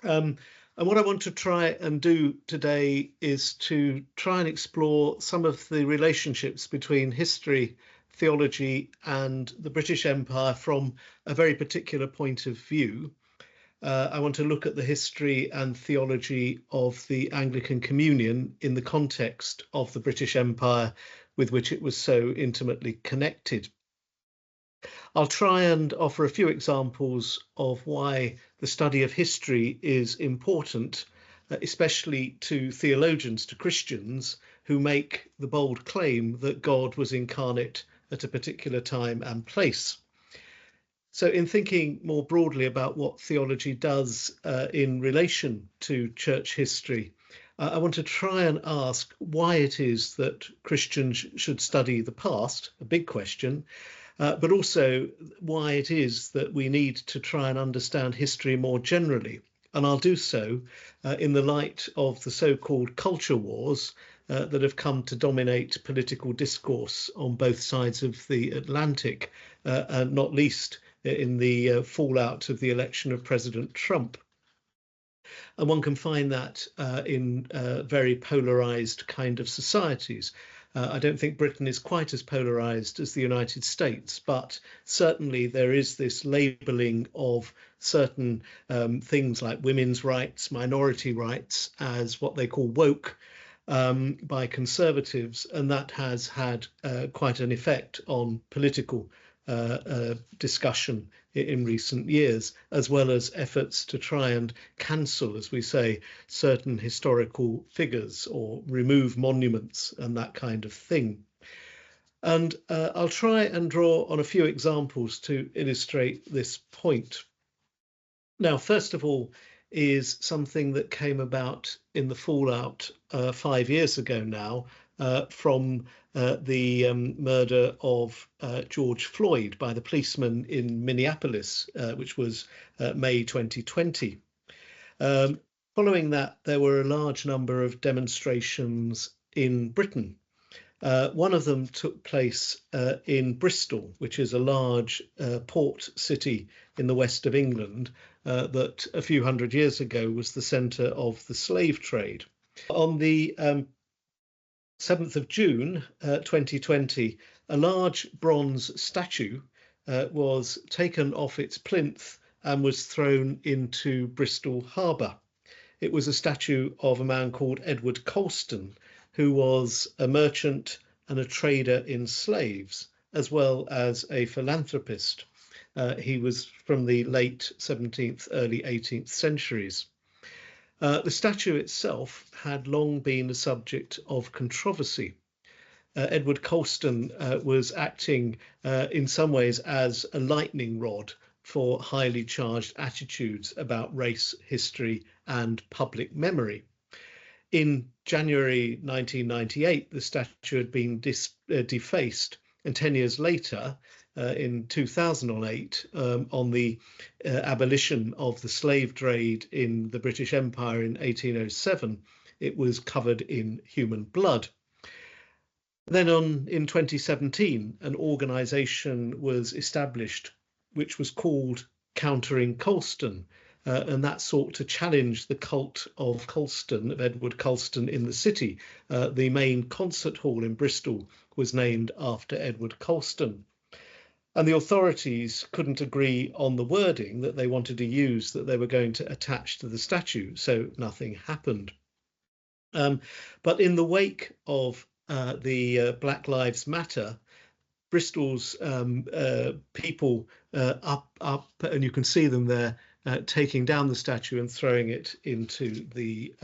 And what I want to try and do today is to try and explore some of the relationships between history, theology, and the British Empire from a very particular point of view. I want to look at the history and theology of the Anglican Communion in the context of the British Empire, with which it was so intimately connected. I'll try and offer a few examples of why the study of history is important, especially to theologians, to Christians, who make the bold claim that God was incarnate at a particular time and place. So in thinking more broadly about what theology does in relation to church history, I want to try and ask why it is that Christians should study the past, a big question, but also why it is that we need to try and understand history more generally. And I'll do so in the light of the so-called culture wars that have come to dominate political discourse on both sides of the Atlantic, and not least in the fallout of the election of President Trump. And one can find that in very polarized kind of societies. I don't think Britain is quite as polarized as the United States, but certainly there is this labeling of certain things like women's rights, minority rights as what they call woke by conservatives, and that has had quite an effect on political discussion in recent years, as well as efforts to try and cancel, as we say, certain historical figures or remove monuments and that kind of thing. And I'll try and draw on a few examples to illustrate this point. Now, first of all, is something that came about in the fallout 5 years ago now from the murder of George Floyd by the policeman in Minneapolis, which was May 2020. Following that, there were a large number of demonstrations in Britain. One of them took place in Bristol, which is a large port city in the west of England that a few hundred years ago was the centre of the slave trade. On the 7th of June 2020, a large bronze statue was taken off its plinth and was thrown into Bristol Harbour. It was a statue of a man called Edward Colston, who was a merchant and a trader in slaves, as well as a philanthropist. He was from the late 17th, early 18th centuries. The statue itself had long been the subject of controversy. Edward Colston was acting in some ways as a lightning rod for highly charged attitudes about race, history, and public memory. In January 1998, the statue had been defaced, and 10 years later, in 2008, on the abolition of the slave trade in the British Empire in 1807, it was covered in human blood. Then in 2017, an organisation was established which was called Countering Colston, and that sought to challenge the cult of Colston, of Edward Colston in the city. The main concert hall in Bristol was named after Edward Colston. And the authorities couldn't agree on the wording that they wanted to use, that they were going to attach to the statue, so nothing happened. But in the wake of the Black Lives Matter, Bristol's people up, and you can see them there, taking down the statue and throwing it into the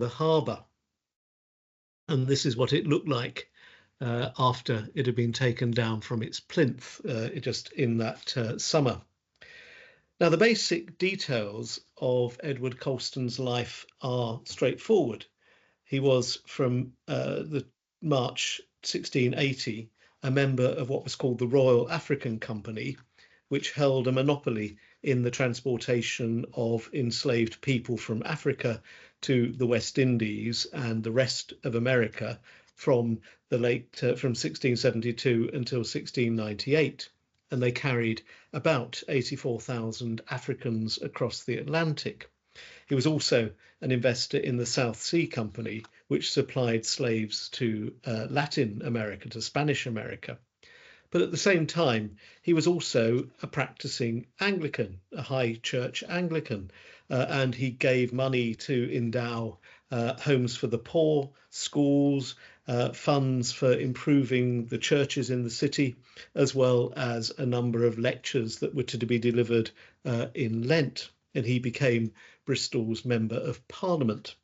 harbour. And this is what it looked like after it had been taken down from its plinth just in that summer. Now, the basic details of Edward Colston's life are straightforward. He was from the March 1680 a member of what was called the Royal African Company, which held a monopoly in the transportation of enslaved people from Africa to the West Indies and the rest of America from 1672 until 1698. and they carried about 84,000 Africans across the Atlantic. He was also an investor in the South Sea Company, which supplied slaves to Latin America, to Spanish America. But at the same time, he was also a practicing Anglican, a high church Anglican, and he gave money to endow homes for the poor, schools, funds for improving the churches in the city, as well as a number of lectures that were to be delivered in Lent. And he became Bristol's Member of Parliament.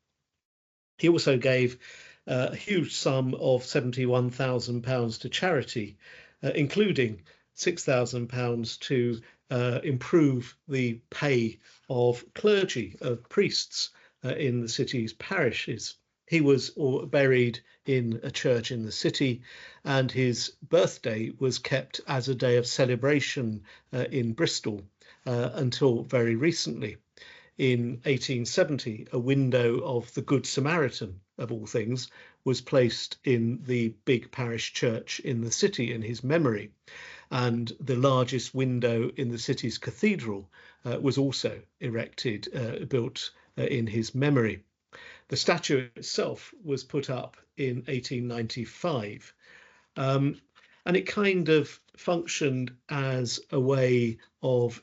He also gave a huge sum of £71,000 to charity, including £6,000 to improve the pay of clergy, of priests in the city's parishes. He was buried in a church in the city, and his birthday was kept as a day of celebration in Bristol until very recently. In 1870, a window of the Good Samaritan, of all things, was placed in the big parish church in the city in his memory. And the largest window in the city's cathedral was also erected, built in his memory. The statue itself was put up in 1895. And it kind of functioned as a way of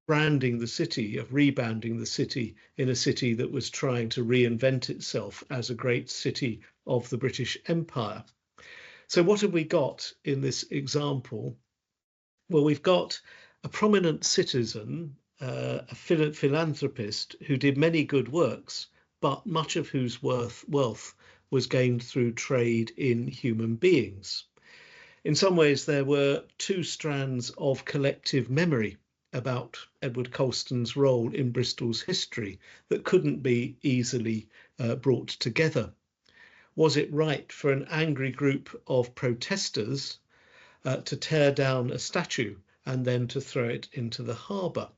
branding the city, of rebranding the city in a city that was trying to reinvent itself as a great city of the British Empire. So what have we got in this example? Well, we've got a prominent citizen, a philanthropist who did many good works, but much of whose wealth was gained through trade in human beings. In some ways, there were two strands of collective memory about Edward Colston's role in Bristol's history that couldn't be easily brought together. Was it right for an angry group of protesters to tear down a statue and then to throw it into the harbour?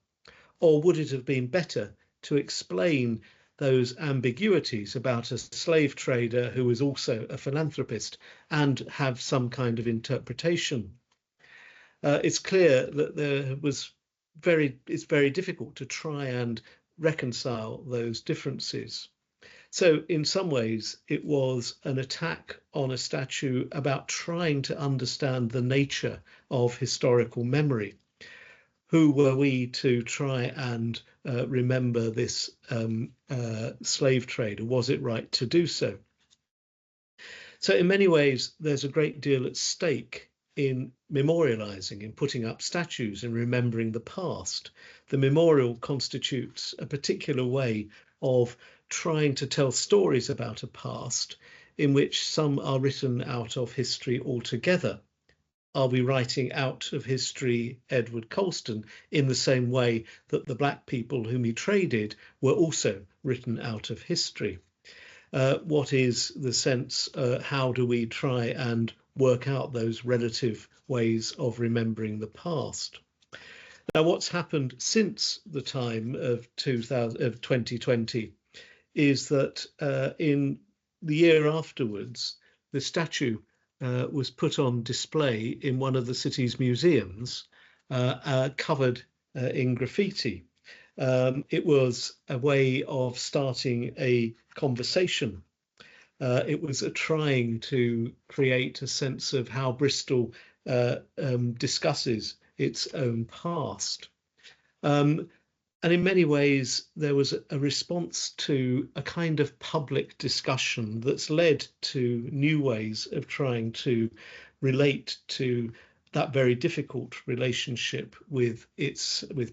Or would it have been better to explain those ambiguities about a slave trader who was also a philanthropist and have some kind of interpretation? It's clear that it's very difficult to try and reconcile those differences. So in some ways, it was an attack on a statue about trying to understand the nature of historical memory. Who were we to try and remember this slave trade, or was it right to do so? So in many ways, there's a great deal at stake in memorializing, in putting up statues and remembering the past. The memorial constitutes a particular way of trying to tell stories about a past in which some are written out of history altogether. Are we writing out of history Edward Colston in the same way that the black people whom he traded were also written out of history? What is the sense? How do we try and work out those relative ways of remembering the past? Now, what's happened since the time of 2020 is that in the year afterwards, the statue was put on display in one of the city's museums, covered in graffiti. It was a way of starting a conversation. It was trying to create a sense of how Bristol discusses its own past. And in many ways, there was a response to a kind of public discussion that's led to new ways of trying to relate to that very difficult relationship with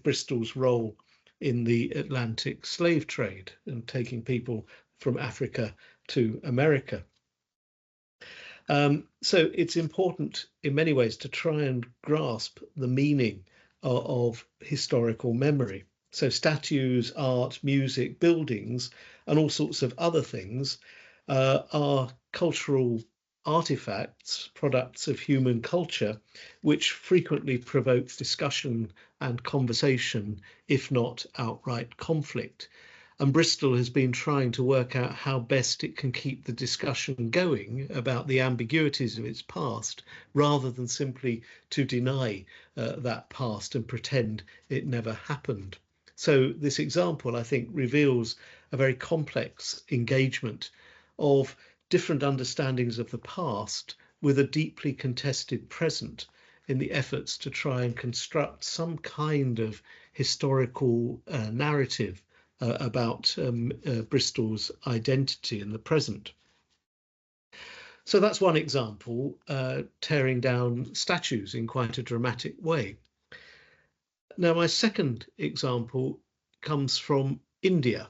Bristol's role in the Atlantic slave trade and taking people from Africa to America. So it's important in many ways to try and grasp the meaning of historical memory. So statues, art, music, buildings, and all sorts of other things are cultural artifacts, products of human culture, which frequently provoke discussion and conversation, if not outright conflict. And Bristol has been trying to work out how best it can keep the discussion going about the ambiguities of its past, rather than simply to deny that past and pretend it never happened. So this example, I think, reveals a very complex engagement of different understandings of the past with a deeply contested present in the efforts to try and construct some kind of historical narrative about Bristol's identity in the present. So that's one example, tearing down statues in quite a dramatic way. Now, my second example comes from India.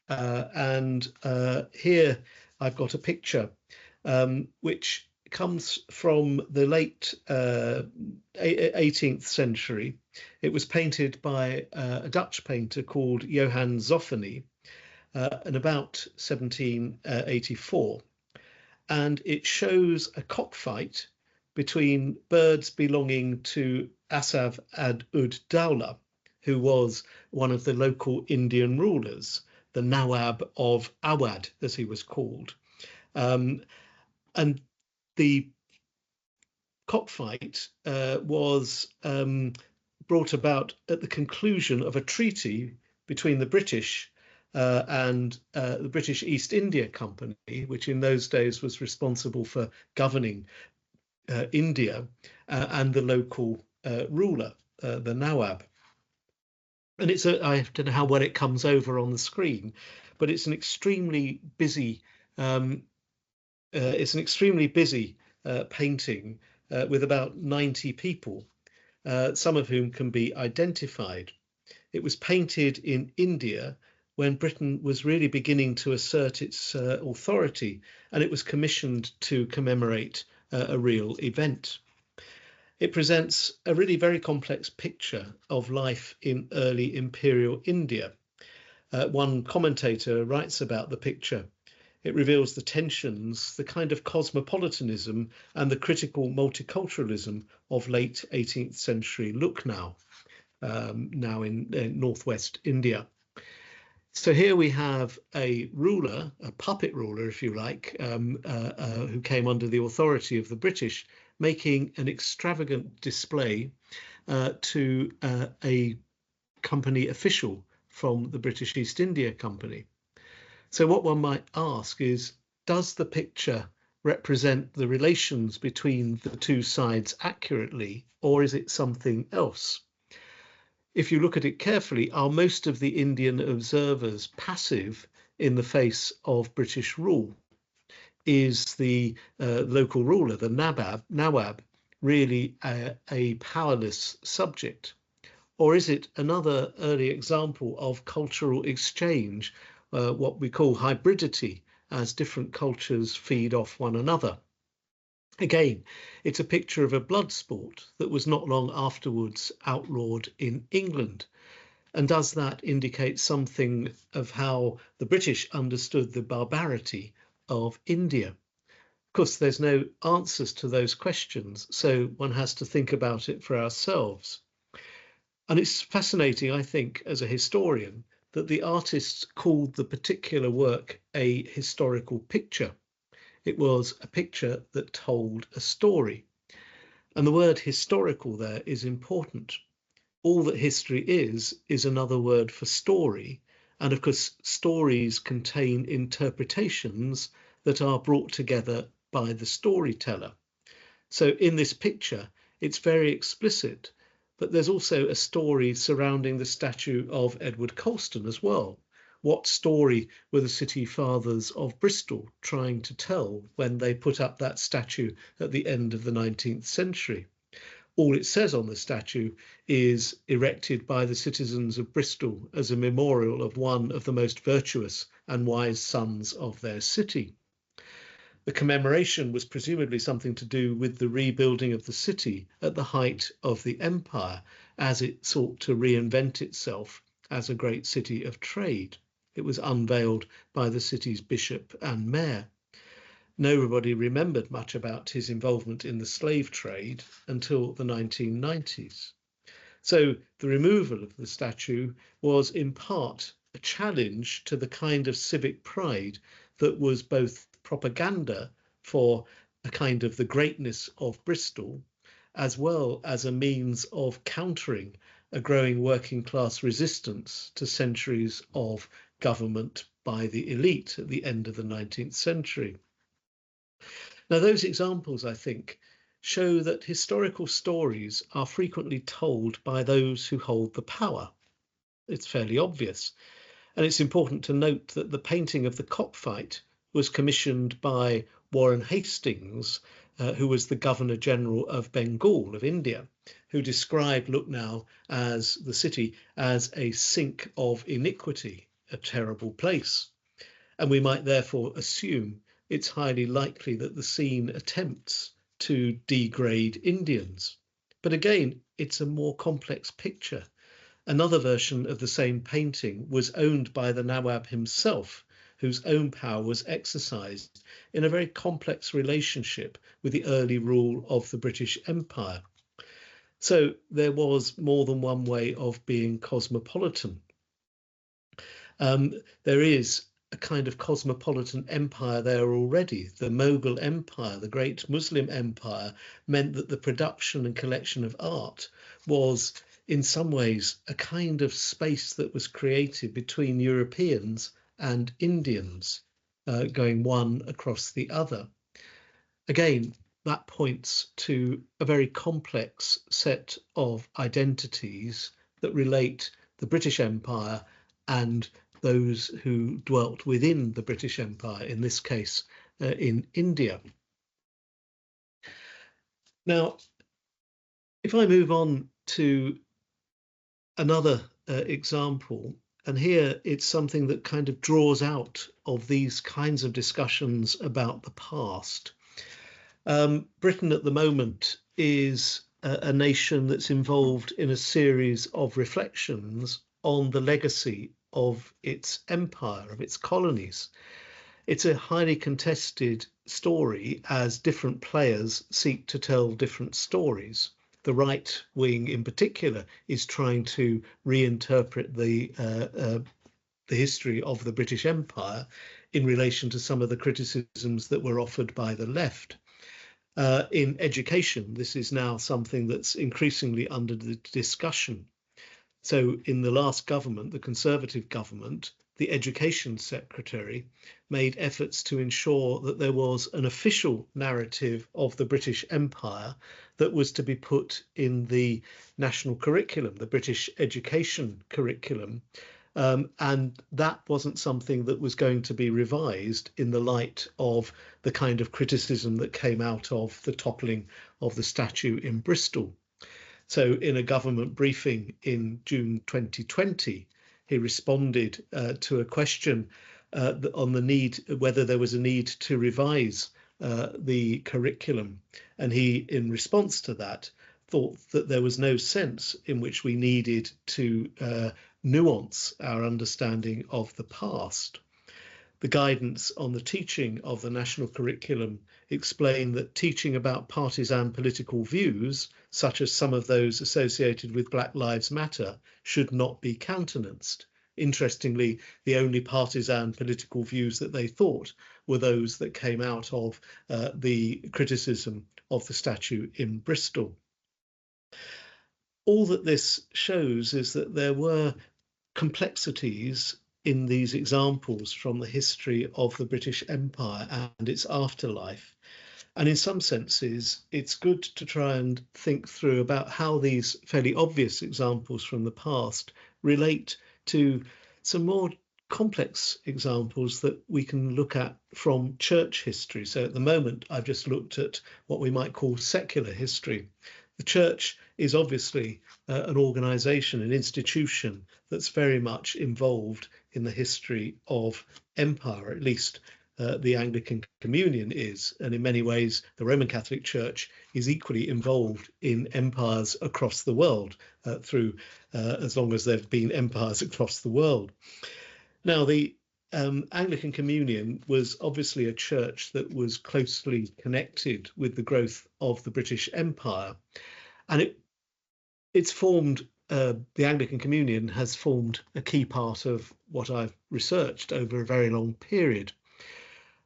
And here I've got a picture which comes from the late 18th century. It was painted by a Dutch painter called Johann Zoffany in about 1784. And it shows a cockfight between birds belonging to Asaf ad-ud-Dawla, who was one of the local Indian rulers, the Nawab of Awadh, as he was called. And the cockfight was brought about at the conclusion of a treaty between the British and the British East India Company, which in those days was responsible for governing India, and the local ruler, the Nawab. And it's I don't know how well it comes over on the screen, but it's an extremely busy painting with about 90 people, some of whom can be identified. It was painted in India when Britain was really beginning to assert its authority, and it was commissioned to commemorate a real event. It presents a really very complex picture of life in early imperial India. One commentator writes about the picture. It reveals the tensions, the kind of cosmopolitanism and the critical multiculturalism of late 18th century Lucknow, now in northwest India. So here we have a ruler, a puppet ruler, if you like, who came under the authority of the British, making an extravagant display to a company official from the British East India Company. So what one might ask is, does the picture represent the relations between the two sides accurately, or is it something else? If you look at it carefully, are most of the Indian observers passive in the face of British rule? Is the local ruler, the Nawab, really a powerless subject? Or is it another early example of cultural exchange, what we call hybridity, as different cultures feed off one another? Again, it's a picture of a blood sport that was not long afterwards outlawed in England. And does that indicate something of how the British understood the barbarity of India? Of course, there's no answers to those questions, so one has to think about it for ourselves. And it's fascinating, I think, as a historian, that the artists called the particular work a historical picture. It was a picture that told a story. And the word historical there is important. All that history is another word for story. And of course, stories contain interpretations that are brought together by the storyteller. So in this picture, it's very explicit, but there's also a story surrounding the statue of Edward Colston as well. What story were the city fathers of Bristol trying to tell when they put up that statue at the end of the 19th century? All it says on the statue is erected by the citizens of Bristol as a memorial of one of the most virtuous and wise sons of their city. The commemoration was presumably something to do with the rebuilding of the city at the height of the empire, as it sought to reinvent itself as a great city of trade. It was unveiled by the city's bishop and mayor. Nobody remembered much about his involvement in the slave trade until the 1990s. So the removal of the statue was in part a challenge to the kind of civic pride that was both propaganda for a kind of the greatness of Bristol, as well as a means of countering a growing working class resistance to centuries of government by the elite at the end of the 19th century. Now, those examples, I think, show that historical stories are frequently told by those who hold the power. It's fairly obvious. And it's important to note that the painting of the cockfight was commissioned by Warren Hastings, who was the Governor General of Bengal, of India, who described Lucknow as the city as a sink of iniquity, a terrible place. And we might therefore assume it's highly likely that the scene attempts to degrade Indians. But again, it's a more complex picture. Another version of the same painting was owned by the Nawab himself, whose own power was exercised in a very complex relationship with the early rule of the British Empire. So there was more than one way of being cosmopolitan. There is a kind of cosmopolitan empire there already. The Mughal Empire, the great Muslim empire, meant that the production and collection of art was in some ways a kind of space that was created between Europeans and Indians, going one across the other. Again, that points to a very complex set of identities that relate the British Empire and those who dwelt within the British Empire, in this case, in India. Now, if I move on to another example, and here it's something that kind of draws out of these kinds of discussions about the past. Britain at the moment is a nation that's involved in a series of reflections on the legacy of its empire, of its colonies. It's a highly contested story as different players seek to tell different stories. The right wing in particular is trying to reinterpret the history of the British Empire in relation to some of the criticisms that were offered by the left. In education, this is now something that's increasingly under the discussion. So in the last government, the Conservative government, the Education Secretary made efforts to ensure that there was an official narrative of the British Empire that was to be put in the national curriculum, the British education curriculum. And that wasn't something that was going to be revised in the light of the kind of criticism that came out of the toppling of the statue in Bristol. So in a government briefing in June 2020, he responded to a question on the need, whether there was a need to revise the curriculum. And he, in response to that, thought that there was no sense in which we needed to nuance our understanding of the past. The guidance on the teaching of the national curriculum explained that teaching about partisan political views, such as some of those associated with Black Lives Matter, should not be countenanced. Interestingly, the only partisan political views that they thought were those that came out of the criticism of the statue in Bristol. All that this shows is that there were complexities in these examples from the history of the British Empire and its afterlife. And in some senses, it's good to try and think through about how these fairly obvious examples from the past relate to some more complex examples that we can look at from church history. So at the moment, I've just looked at what we might call secular history. The church is obviously an organisation, an institution that's very much involved in the history of empire, at least the Anglican Communion is. And in many ways, the Roman Catholic Church is equally involved in empires across the world through as long as there have been empires across the world. Now, the Anglican Communion was obviously a church that was closely connected with the growth of the British Empire. And it's formed the Anglican Communion has formed a key part of what I've researched over a very long period.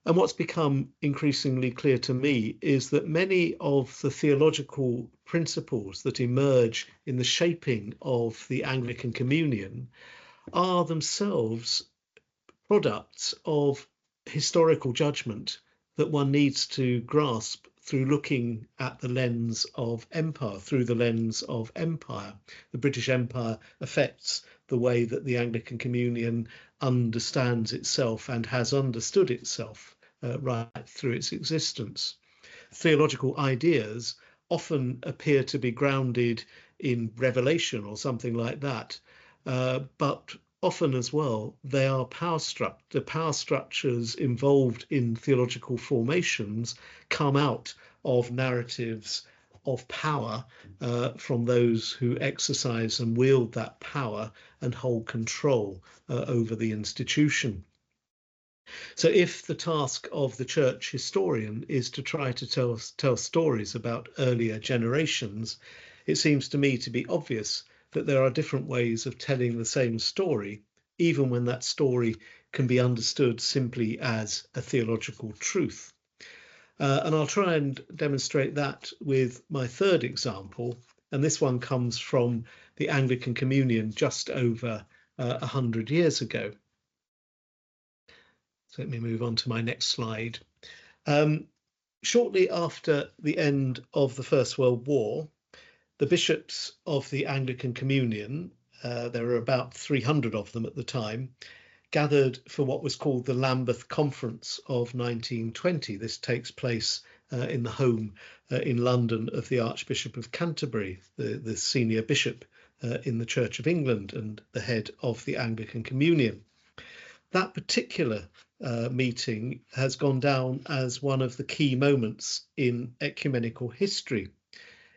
And what's become increasingly clear to me is that many of the theological principles that emerge in the shaping of the Anglican Communion are themselves products of historical judgment that one needs to grasp through looking at the lens of empire, through the lens of empire. The British Empire affects the way that the Anglican Communion understands itself and has understood itself right through its existence. Theological ideas often appear to be grounded in revelation or something like that, but often as well, they are the power structures involved in theological formations come out of narratives of power from those who exercise and wield that power and hold control over the institution. So if the task of the church historian is to try to tell stories about earlier generations, it seems to me to be obvious that there are different ways of telling the same story, even when that story can be understood simply as a theological truth. And I'll try and demonstrate that with my third example, and this one comes from the Anglican Communion just over 100 years ago. So let me move on to my next slide. Shortly after the end of the First World War, the bishops of the Anglican Communion, there were about 300 of them at the time, gathered for what was called the Lambeth Conference of 1920. This takes place in the home in London of the Archbishop of Canterbury, the senior bishop in the Church of England and the head of the Anglican Communion. That particular meeting has gone down as one of the key moments in ecumenical history.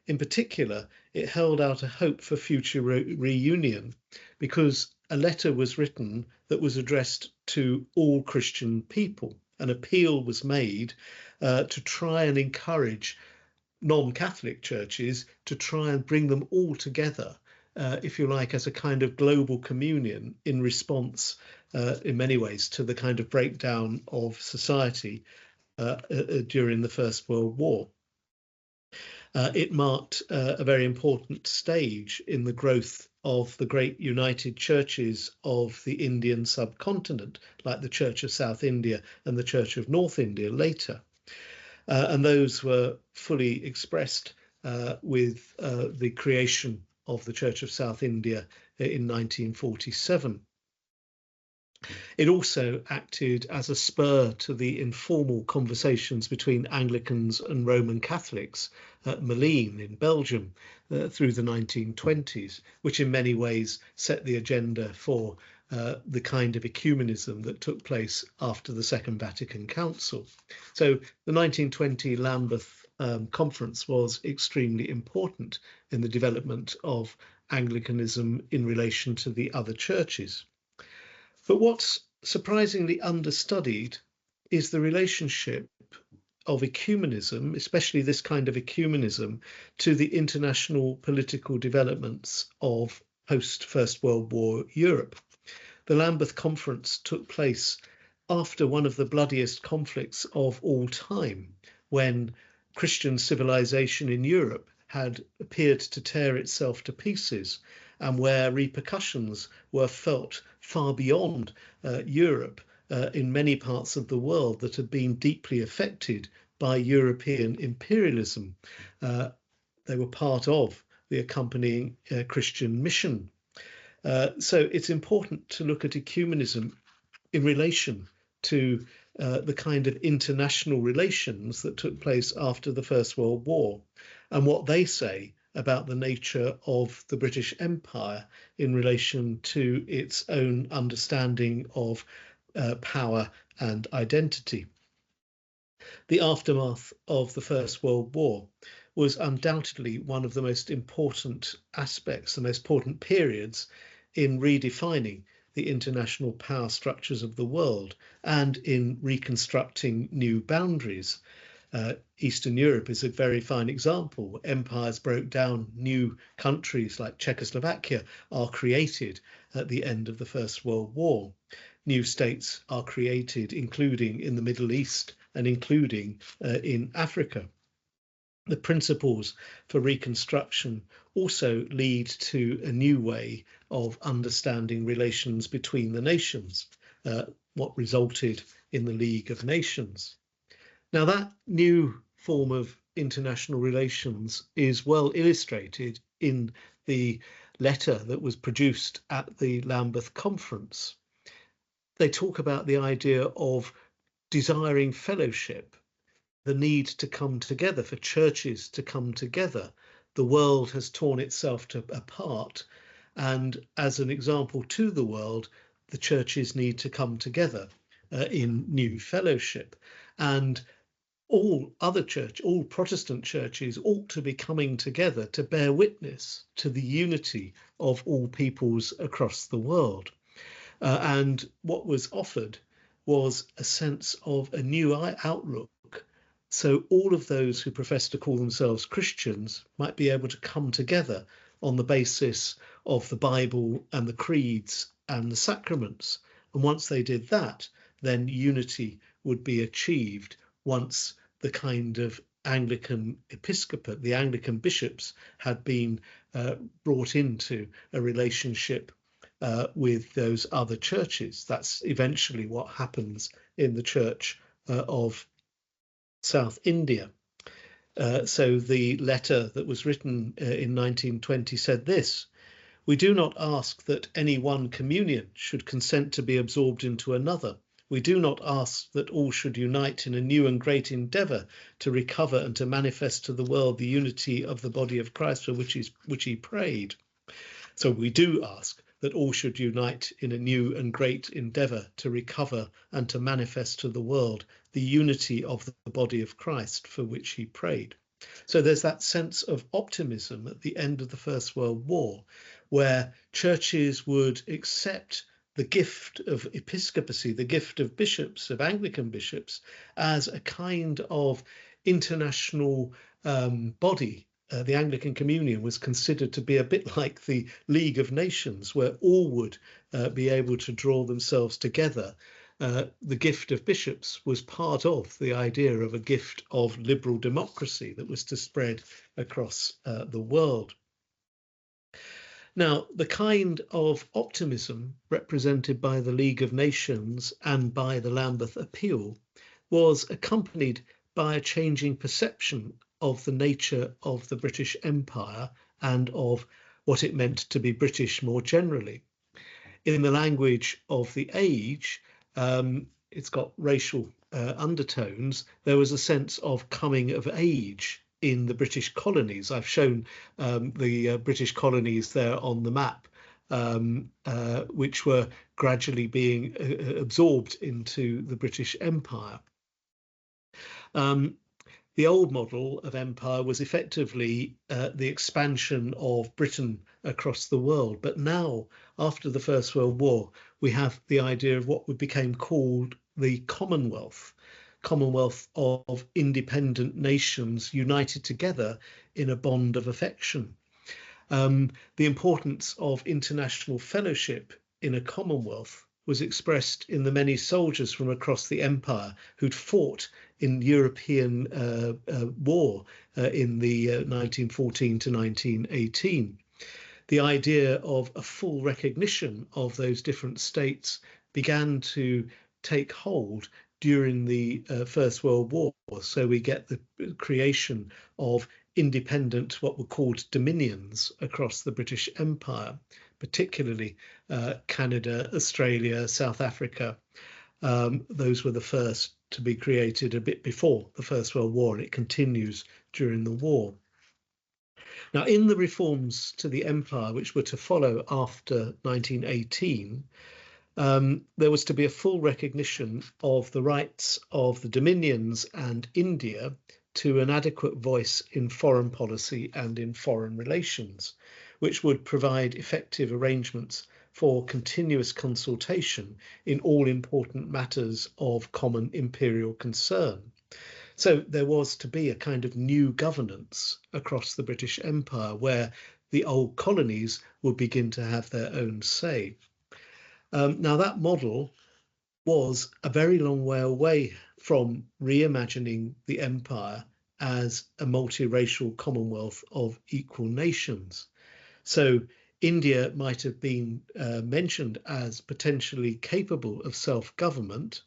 In particular, it held out a hope for future reunion because a letter was written that was addressed to all Christian people. An appeal was made to try and encourage non-Catholic churches to try and bring them all together, if you like, as a kind of global communion in response, in many ways, to the kind of breakdown of society during the First World War. It marked a very important stage in the growth of the great united churches of the Indian subcontinent, like the Church of South India and the Church of North India later. And those were fully expressed with the creation of the Church of South India in 1947. It also acted as a spur to the informal conversations between Anglicans and Roman Catholics at Malines in Belgium through the 1920s, which in many ways set the agenda for the kind of ecumenism that took place after the Second Vatican Council. So the 1920 Lambeth Conference was extremely important in the development of Anglicanism in relation to the other churches. But what's surprisingly understudied is the relationship of ecumenism, especially this kind of ecumenism, to the international political developments of post-First World War Europe. The Lambeth Conference took place after one of the bloodiest conflicts of all time, when Christian civilization in Europe had appeared to tear itself to pieces, and where repercussions were felt far beyond Europe in many parts of the world that had been deeply affected by European imperialism. They were part of the accompanying Christian mission. So it's important to look at ecumenism in relation to the kind of international relations that took place after the First World War and what they say about the nature of the British Empire in relation to its own understanding of power and identity. The aftermath of the First World War was undoubtedly one of the most important aspects, the most important periods in redefining the international power structures of the world and in reconstructing new boundaries. Eastern Europe is a very fine example. Empires broke down, new countries like Czechoslovakia are created at the end of the First World War. New states are created, including in the Middle East and including in Africa. The principles for reconstruction also lead to a new way of understanding relations between the nations, what resulted in the League of Nations. Now, that new form of international relations is well illustrated in the letter that was produced at the Lambeth Conference. They talk about the idea of desiring fellowship, the need to come together, for churches to come together. The world has torn itself apart, and as an example to the world, the churches need to come together in new fellowship. And all Protestant churches ought to be coming together to bear witness to the unity of all peoples across the world. And what was offered was a sense of a new outlook. So all of those who profess to call themselves Christians might be able to come together on the basis of the Bible and the creeds and the sacraments. And once they did that, then unity would be achieved once the kind of Anglican episcopate, the Anglican bishops, had been brought into a relationship with those other churches. That's eventually what happens in the Church of South India. So the letter that was written in 1920 said this: "We do not ask that any one communion should consent to be absorbed into another. We do not ask that all should unite in a new and great endeavour to recover and to manifest to the world the unity of the body of Christ for which he prayed." So we do ask that all should unite in a new and great endeavour to recover and to manifest to the world the unity of the body of Christ for which he prayed. So there's that sense of optimism at the end of the First World War, where churches would accept the gift of episcopacy, the gift of bishops, of Anglican bishops, as a kind of international body. The Anglican Communion was considered to be a bit like the League of Nations, where all would be able to draw themselves together. The gift of bishops was part of the idea of a gift of liberal democracy that was to spread across the world. Now, the kind of optimism represented by the League of Nations and by the Lambeth Appeal was accompanied by a changing perception of the nature of the British Empire and of what it meant to be British more generally. In the language of the age, it's got racial undertones. There was a sense of coming of age in the British colonies. I've shown the British colonies there on the map, which were gradually being absorbed into the British Empire. The old model of empire was effectively the expansion of Britain across the world. But now, after the First World War, we have the idea of what became called the Commonwealth of independent nations united together in a bond of affection. The importance of international fellowship in a Commonwealth was expressed in the many soldiers from across the empire who'd fought in European war in the 1914 to 1918. The idea of a full recognition of those different states began to take hold during the First World War. So we get the creation of independent, what were called dominions across the British Empire, particularly Canada, Australia, South Africa. Those were the first to be created a bit before the First World War, and it continues during the war. Now, in the reforms to the empire, which were to follow after 1918, there was to be a full recognition of the rights of the dominions and India to an adequate voice in foreign policy and in foreign relations, which would provide effective arrangements for continuous consultation in all important matters of common imperial concern. So there was to be a kind of new governance across the British Empire where the old colonies would begin to have their own say. Now that model was a very long way away from reimagining the empire as a multiracial commonwealth of equal nations. So India might have been mentioned as potentially capable of self-government,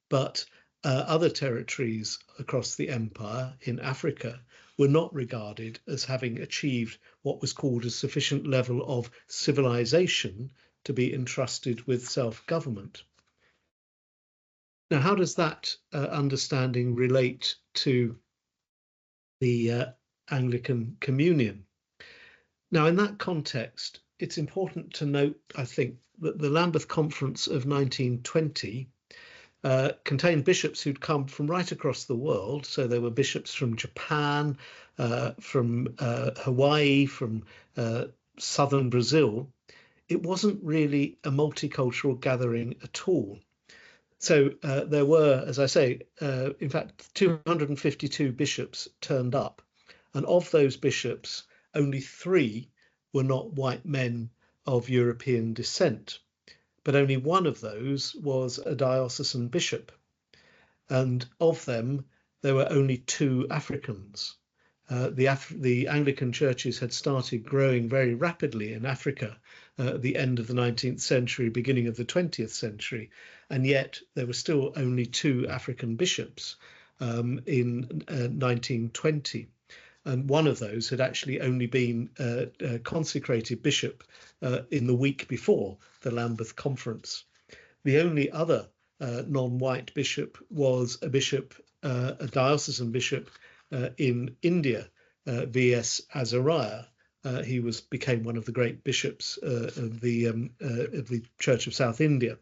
but other territories across the empire in Africa were not regarded as having achieved what was called a sufficient level of civilization to be entrusted with self-government. Now, how does that understanding relate to the Anglican Communion? Now, in that context, it's important to note, I think, that the Lambeth Conference of 1920 contained bishops who'd come from right across the world. So there were bishops from Japan, from Hawaii, from southern Brazil. It wasn't really a multicultural gathering at all. So there were, as I say, in fact, 252 bishops turned up. And of those bishops, only 3 were not white men of European descent. But only one of those was a diocesan bishop. And of them, there were only 2 Africans. The Anglican churches had started growing very rapidly in Africa at the end of the 19th century, beginning of the 20th century, and yet there were still only 2 African bishops in 1920. And one of those had actually only been consecrated bishop in the week before the Lambeth Conference. The only other non-white bishop was a bishop, a diocesan bishop in India, V.S. Azariah. He became one of the great bishops of the Church of South India.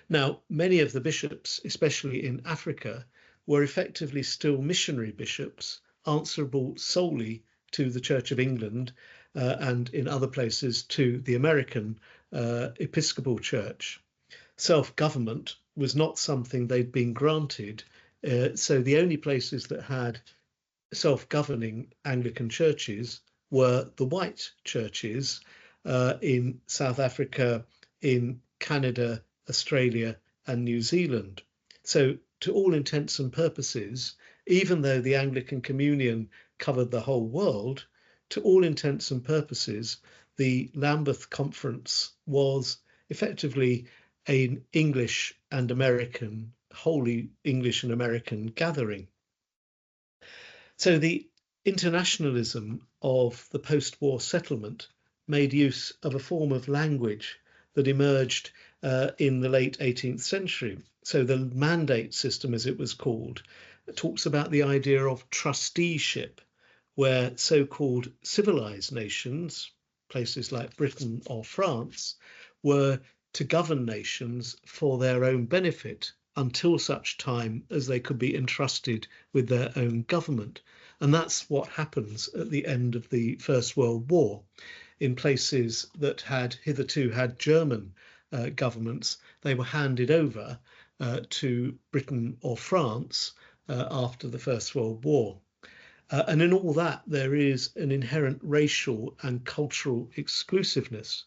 Now, many of the bishops, especially in Africa, were effectively still missionary bishops, answerable solely to the Church of England and in other places to the American Episcopal Church. Self-government was not something they'd been granted, so the only places that had self-governing Anglican churches were the white churches in South Africa, in Canada, Australia and New Zealand. So to all intents and purposes, even though the Anglican Communion covered the whole world, to all intents and purposes, the Lambeth Conference was effectively an English and American, wholly English and American gathering. So the internationalism of the post-war settlement made use of a form of language that emerged in the late 18th century. So the mandate system, as it was called, talks about the idea of trusteeship, where so-called civilized nations, places like Britain or France, were to govern nations for their own benefit until such time as they could be entrusted with their own government. And that's what happens at the end of the First World War. In places that had hitherto had German governments, they were handed over to Britain or France after the First World War. And in all that, there is an inherent racial and cultural exclusiveness.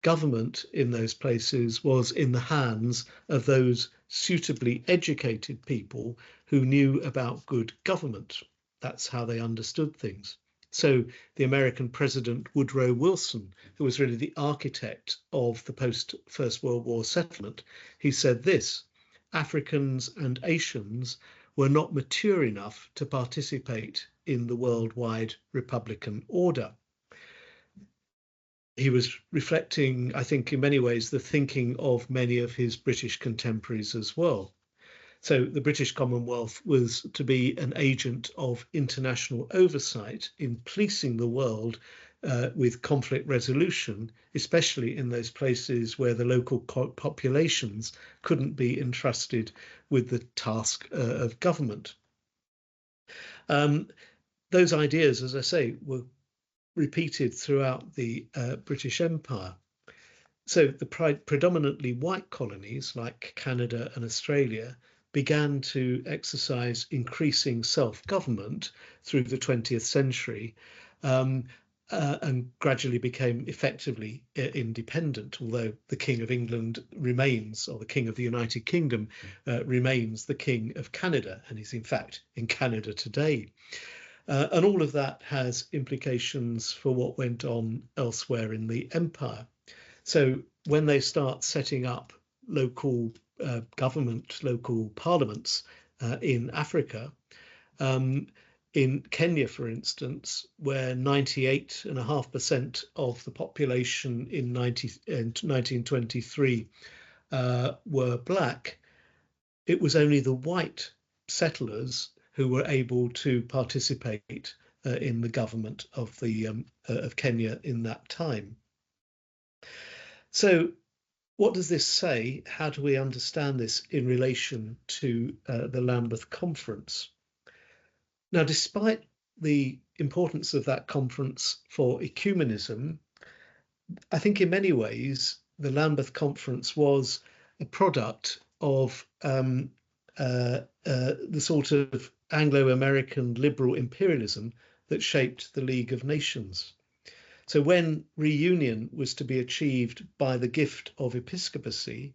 Government in those places was in the hands of those suitably educated people who knew about good government. That's how they understood things. So the American President Woodrow Wilson, who was really the architect of the post-First World War settlement, he said this: Africans and Asians were not mature enough to participate in the worldwide Republican order. He was reflecting, I think, in many ways, the thinking of many of his British contemporaries as well. So the British Commonwealth was to be an agent of international oversight in policing the world with conflict resolution, especially in those places where the local populations couldn't be entrusted with the task of government. Those ideas, as I say, were repeated throughout the British Empire. So the predominantly white colonies like Canada and Australia began to exercise increasing self-government through the 20th century, and gradually became effectively independent, although the King of England remains, or the King of the United Kingdom remains the King of Canada, and is in fact in Canada today. And all of that has implications for what went on elsewhere in the empire. So when they start setting up local government, local parliaments in Africa, in Kenya, for instance, where 98.5% of the population in 1923 were black, it was only the white settlers who were able to participate in the government of Kenya in that time. So what does this say? How do we understand this in relation to the Lambeth Conference? Now, despite the importance of that conference for ecumenism, I think in many ways the Lambeth Conference was a product of the sort of Anglo-American liberal imperialism that shaped the League of Nations. So when reunion was to be achieved by the gift of episcopacy,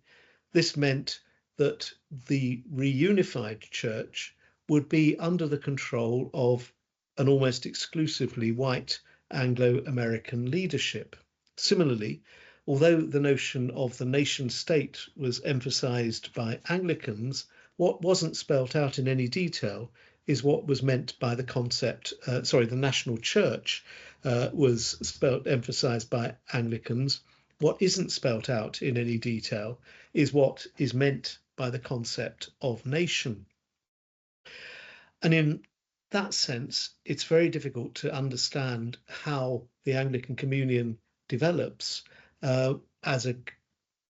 this meant that the reunified church would be under the control of an almost exclusively white Anglo-American leadership. Similarly, although the notion of the nation state was emphasised by Anglicans, what wasn't spelt out in any detail is what was meant by the concept, the national church was emphasised by Anglicans. What isn't spelt out in any detail is what is meant by the concept of nation. And in that sense, it's very difficult to understand how the Anglican Communion develops as a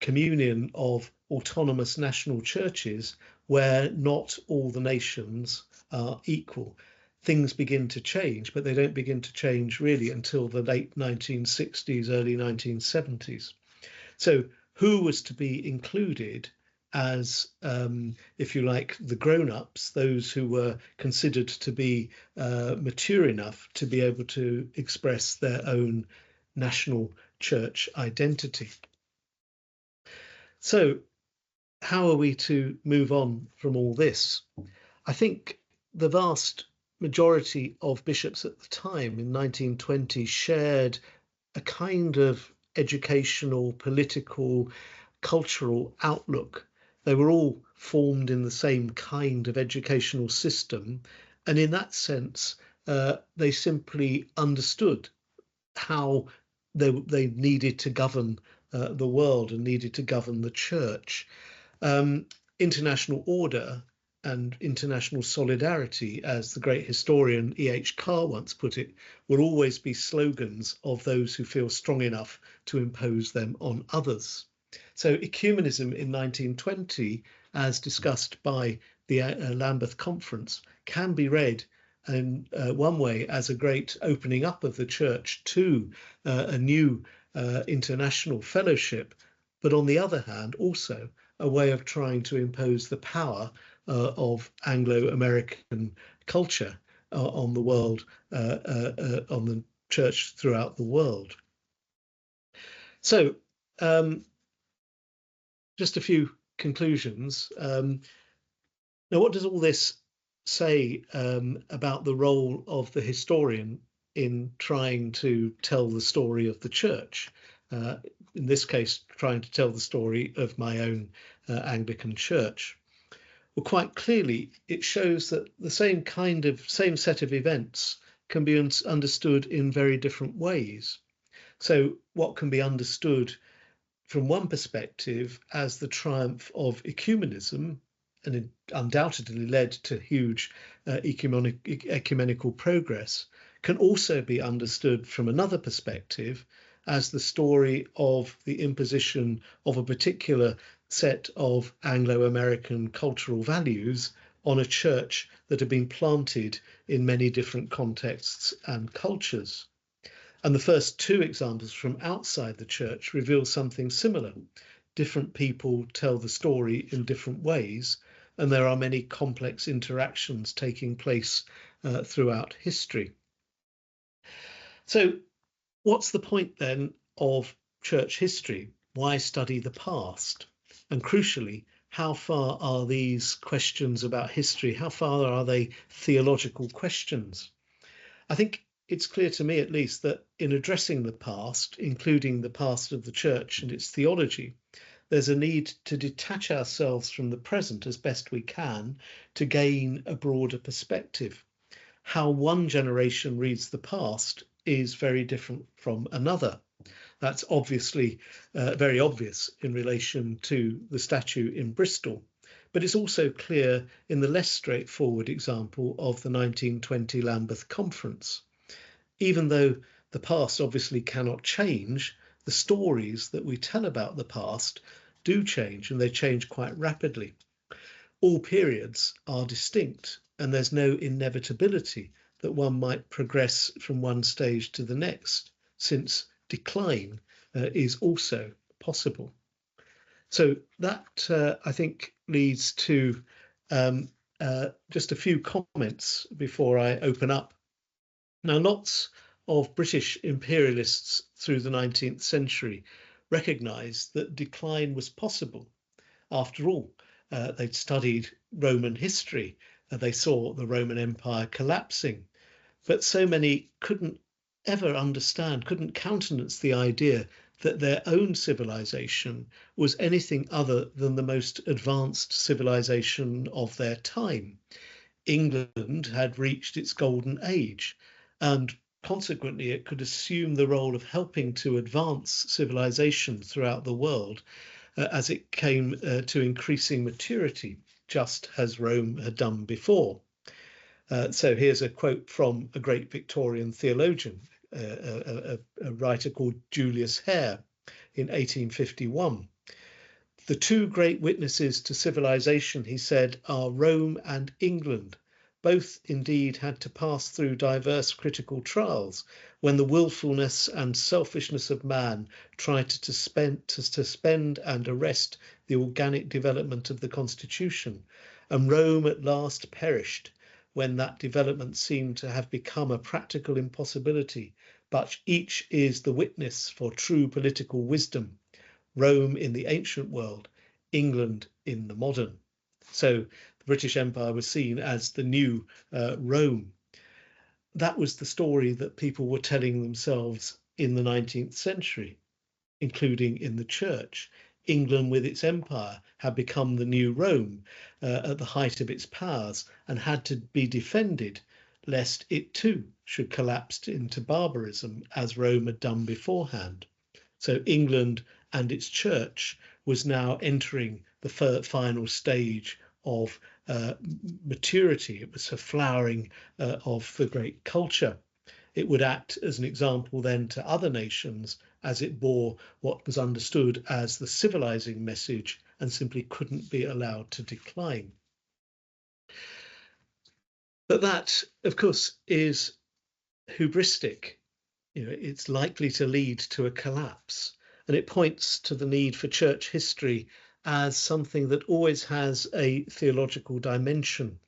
communion of autonomous national churches where not all the nations are equal. Things begin to change, but they don't begin to change really until the late 1960s, early 1970s. So who was to be included as, if you like, the grown-ups, those who were considered to be mature enough to be able to express their own national church identity? So how are we to move on from all this? I think the vast majority of bishops at the time in 1920 shared a kind of educational, political, cultural outlook. They were all formed in the same kind of educational system, and in that sense they simply understood how they needed to govern the world and needed to govern the church. International order and international solidarity, as the great historian E.H. Carr once put it, will always be slogans of those who feel strong enough to impose them on others. So ecumenism in 1920, as discussed by the Lambeth Conference, can be read in one way as a great opening up of the church to a new international fellowship, but on the other hand also a way of trying to impose the power of Anglo-American culture on the world, on the church throughout the world. So just a few conclusions. Now, what does all this say about the role of the historian in trying to tell the story of the church? In this case, trying to tell the story of my own Anglican church. Well, quite clearly, it shows that the same set of events can be understood in very different ways. So what can be understood from one perspective as the triumph of ecumenism, and it undoubtedly led to huge ecumenical progress, can also be understood from another perspective as the story of the imposition of a particular set of Anglo-American cultural values on a church that had been planted in many different contexts and cultures. And the first two examples from outside the church reveal something similar. Different people tell the story in different ways, and there are many complex interactions taking place throughout history. So what's the point then of church history? Why study the past? And crucially, how far are these questions about history, how far are they theological questions? I think it's clear to me, at least, that in addressing the past, including the past of the church and its theology, there's a need to detach ourselves from the present as best we can to gain a broader perspective. How one generation reads the past is very different from another. That's obviously very obvious in relation to the statue in Bristol, but it's also clear in the less straightforward example of the 1920 Lambeth Conference. Even though the past obviously cannot change, the stories that we tell about the past do change, and they change quite rapidly. All periods are distinct, and there's no inevitability that one might progress from one stage to the next, since decline is also possible. So that, I think, leads to just a few comments before I open up. Now, lots of British imperialists through the 19th century recognised that decline was possible. After all, they'd studied Roman history, they saw the Roman Empire collapsing, but so many couldn't ever understand, couldn't countenance the idea that their own civilization was anything other than the most advanced civilization of their time. England had reached its golden age, and consequently it could assume the role of helping to advance civilization throughout the world as it came to increasing maturity, just as Rome had done before. So here's a quote from a great Victorian theologian, a writer called Julius Hare in 1851. The two great witnesses to civilization, he said, are Rome and England. Both indeed had to pass through diverse critical trials when the willfulness and selfishness of man tried to suspend and arrest the organic development of the constitution, and Rome at last perished when that development seemed to have become a practical impossibility, but each is the witness for true political wisdom. Rome in the ancient world, England in the modern. So the British Empire was seen as the new Rome. That was the story that people were telling themselves in the 19th century, including in the church. England with its empire had become the new Rome at the height of its powers and had to be defended lest it too should collapse into barbarism as Rome had done beforehand. So England and its church was now entering the final stage of maturity. It was a flowering of the great culture. It would act as an example then to other nations as it bore what was understood as the civilizing message and simply couldn't be allowed to decline. But that, of course, is hubristic. It's likely to lead to a collapse, and it points to the need for church history as something that always has a theological dimension.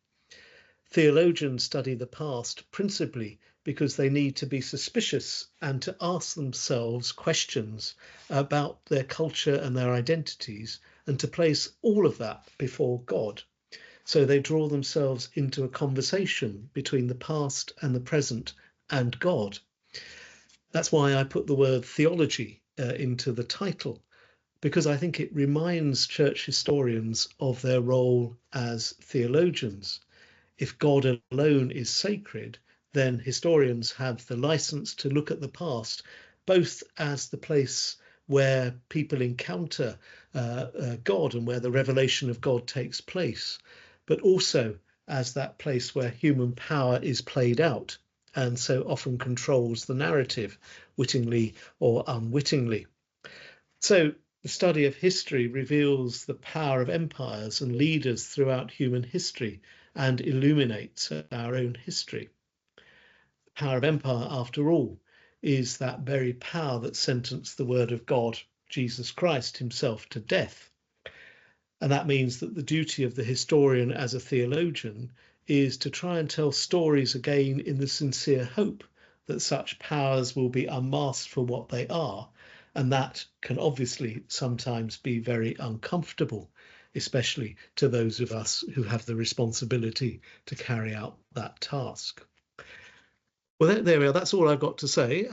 Theologians study the past principally because they need to be suspicious and to ask themselves questions about their culture and their identities, and to place all of that before God. So they draw themselves into a conversation between the past and the present and God. That's why I put the word theology into the title, because I think it reminds church historians of their role as theologians. If God alone is sacred, then historians have the license to look at the past, both as the place where people encounter God and where the revelation of God takes place, but also as that place where human power is played out and so often controls the narrative, wittingly or unwittingly. So the study of history reveals the power of empires and leaders throughout human history and illuminates our own history. The power of empire, after all, is that very power that sentenced the word of God, Jesus Christ himself, to death. And that means that the duty of the historian as a theologian is to try and tell stories again in the sincere hope that such powers will be unmasked for what they are. And that can obviously sometimes be very uncomfortable, especially to those of us who have the responsibility to carry out that task. Well, there we are. That's all I've got to say.